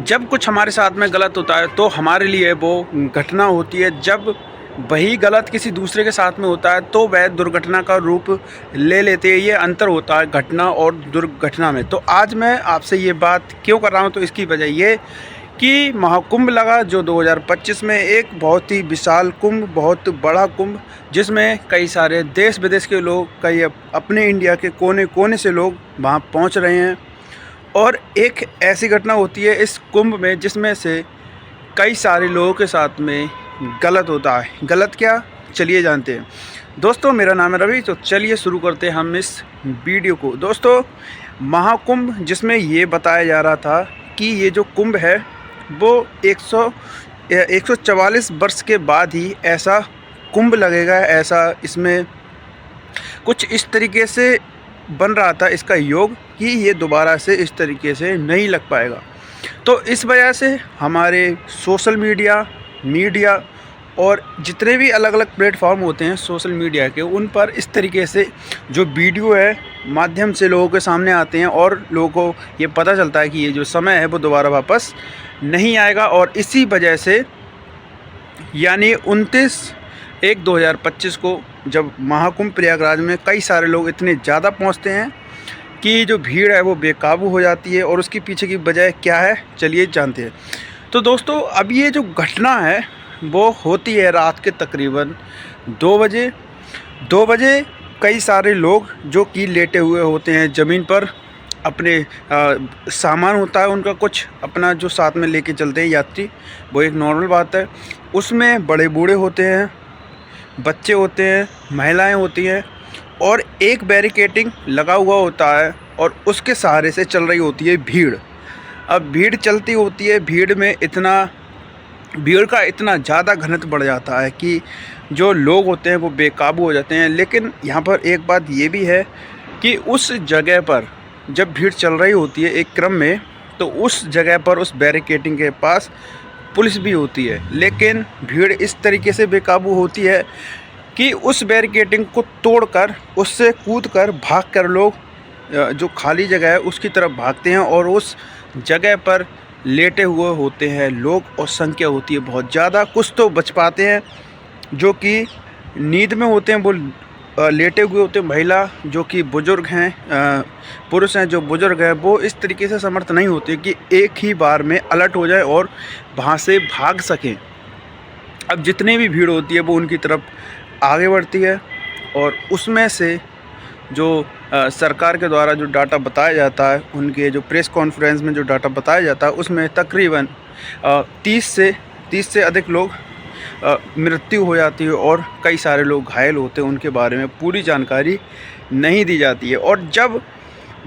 जब कुछ हमारे साथ में गलत होता है तो हमारे लिए वो घटना होती है। जब वही गलत किसी दूसरे के साथ में होता है तो वह दुर्घटना का रूप ले लेते हैं। ये अंतर होता है घटना और दुर्घटना में। तो आज मैं आपसे ये बात क्यों कर रहा हूँ, तो इसकी वजह ये कि महाकुंभ लगा जो 2025 में, एक बहुत ही विशाल कुंभ, बहुत बड़ा कुंभ, जिसमें कई सारे देश विदेश के लोग, कई अपने इंडिया के कोने कोने से लोग वहाँ पहुँच रहे हैं। और एक ऐसी घटना होती है इस कुंभ में जिसमें से कई सारे लोगों के साथ में गलत होता है। गलत क्या, चलिए जानते हैं। दोस्तों मेरा नाम है रवि, तो चलिए शुरू करते हैं हम इस वीडियो को। दोस्तों महाकुंभ जिसमें ये बताया जा रहा था कि ये जो कुंभ है वो 144 वर्ष के बाद ही ऐसा कुंभ लगेगा। ऐसा इसमें कुछ इस तरीके से बन रहा था इसका योग कि ये दोबारा से इस तरीके से नहीं लग पाएगा। तो इस वजह से हमारे सोशल मीडिया और जितने भी अलग अलग प्लेटफॉर्म होते हैं सोशल मीडिया के, उन पर इस तरीके से जो वीडियो है माध्यम से लोगों के सामने आते हैं और लोगों को ये पता चलता है कि ये जो समय है वो दोबारा वापस नहीं आएगा। और इसी वजह से यानी 29/1/2025 को जब महाकुंभ प्रयागराज में कई सारे लोग इतने ज़्यादा पहुंचते हैं कि जो भीड़ है वो बेकाबू हो जाती है। और उसके पीछे की वजह क्या है, चलिए जानते हैं। तो दोस्तों अब ये जो घटना है वो होती है रात के तकरीबन 2 बजे। 2 बजे कई सारे लोग जो कि लेटे हुए होते हैं ज़मीन पर, अपने सामान होता है उनका कुछ अपना जो साथ में लेके चलते हैं यात्री, वो एक नॉर्मल बात है। उसमें बड़े बूढ़े होते हैं, बच्चे होते हैं, महिलाएं होती हैं, और एक बैरिकेडिंग लगा हुआ होता है और उसके सहारे से चल रही होती है भीड़। अब भीड़ चलती होती है, भीड़ का इतना ज़्यादा घनत्व बढ़ जाता है कि जो लोग होते हैं वो बेकाबू हो जाते हैं। लेकिन यहाँ पर एक बात ये भी है कि उस जगह पर जब भीड़ चल रही होती है एक क्रम में, तो उस जगह पर उस बैरिकेडिंग के पास पुलिस भी होती है। लेकिन भीड़ इस तरीके से बेकाबू होती है कि उस बैरिकेडिंग को तोड़कर, उससे कूदकर, भागकर लोग जो खाली जगह है उसकी तरफ भागते हैं और उस जगह पर लेटे हुए होते हैं लोग, और संख्या होती है बहुत ज़्यादा। कुछ तो बच पाते हैं जो कि नींद में होते हैं, वो लेटे हुए होते हैं। महिला जो कि बुज़ुर्ग हैं, पुरुष हैं जो बुज़ुर्ग हैं, वो इस तरीके से समर्थ नहीं होते कि एक ही बार में अलर्ट हो जाए और वहाँ से भाग सकें। अब जितनी भी भीड़ होती है वो उनकी तरफ आगे बढ़ती है। और उसमें से जो सरकार के द्वारा जो डाटा बताया जाता है, उनके जो प्रेस कॉन्फ्रेंस में जो डाटा बताया जाता है, उसमें तकरीबन 30 से अधिक लोग मृत्यु हो जाती है और कई सारे लोग घायल होते हैं। उनके बारे में पूरी जानकारी नहीं दी जाती है। और जब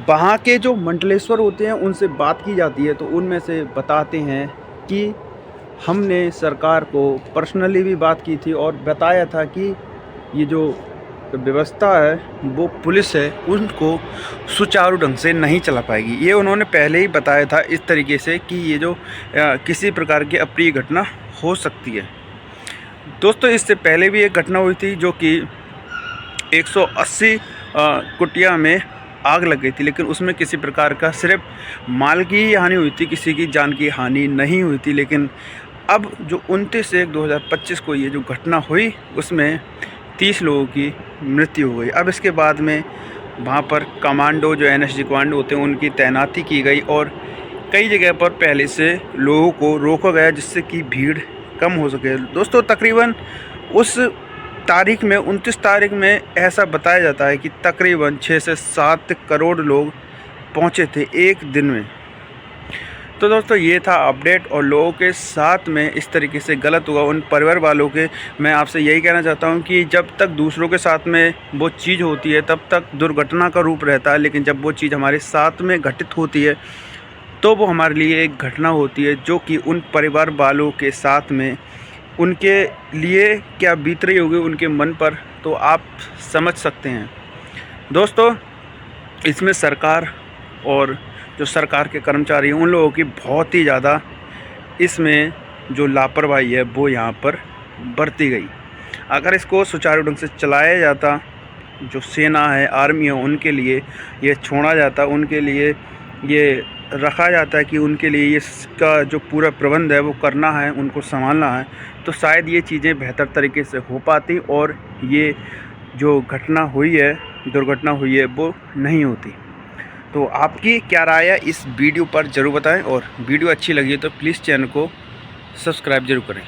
वहाँ के जो मंडलेश्वर होते हैं उनसे बात की जाती है तो उनमें से बताते हैं कि हमने सरकार को पर्सनली भी बात की थी और बताया था कि ये जो व्यवस्था है वो पुलिस है उनको सुचारू ढंग से नहीं चला पाएगी। ये उन्होंने पहले ही बताया था इस तरीके से कि ये जो किसी प्रकार की अप्रिय घटना हो सकती है। दोस्तों इससे पहले भी एक घटना हुई थी जो कि 180 कुटिया में आग लग गई थी, लेकिन उसमें किसी प्रकार का सिर्फ माल की ही हानि हुई थी, किसी की जान की हानि नहीं हुई थी। लेकिन अब जो 29/1/2025 को ये जो घटना हुई उसमें 30 लोगों की मृत्यु हो गई। अब इसके बाद में वहाँ पर कमांडो, जो NSG कमांडो होते हैं, उनकी तैनाती की गई और कई जगह पर पहले से लोगों को रोका गया जिससे कि भीड़ कम हो सके। दोस्तों तकरीबन उस तारीख में 29 तारीख में ऐसा बताया जाता है कि तकरीबन 6 से 7 करोड़ लोग पहुँचे थे एक दिन में। तो दोस्तों ये था अपडेट, और लोगों के साथ में इस तरीके से गलत हुआ उन परिवार वालों के। मैं आपसे यही कहना चाहता हूँ कि जब तक दूसरों के साथ में वो चीज़ होती है तब तक दुर्घटना का रूप रहता है, लेकिन जब वो चीज़ हमारे साथ में घटित होती है तो वो हमारे लिए एक घटना होती है जो कि उन परिवार वालों के साथ में उनके लिए क्या बीत रही होगी उनके मन पर, तो आप समझ सकते हैं। दोस्तों इसमें सरकार और जो सरकार के कर्मचारी हैं उन लोगों की बहुत ही ज़्यादा इसमें जो लापरवाही है वो यहाँ पर बरती गई। अगर इसको सुचारू ढंग से चलाया जाता, जो सेना है, आर्मी है, उनके लिए ये छोड़ा जाता, उनके लिए ये रखा जाता है कि उनके लिए इसका जो पूरा प्रबंध है वो करना है, उनको संभालना है, तो शायद ये चीज़ें बेहतर तरीके से हो पाती और ये जो घटना हुई है, दुर्घटना हुई है, वो नहीं होती। तो आपकी क्या राय है इस वीडियो पर ज़रूर बताएं और वीडियो अच्छी लगी तो प्लीज़ चैनल को सब्सक्राइब ज़रूर करें।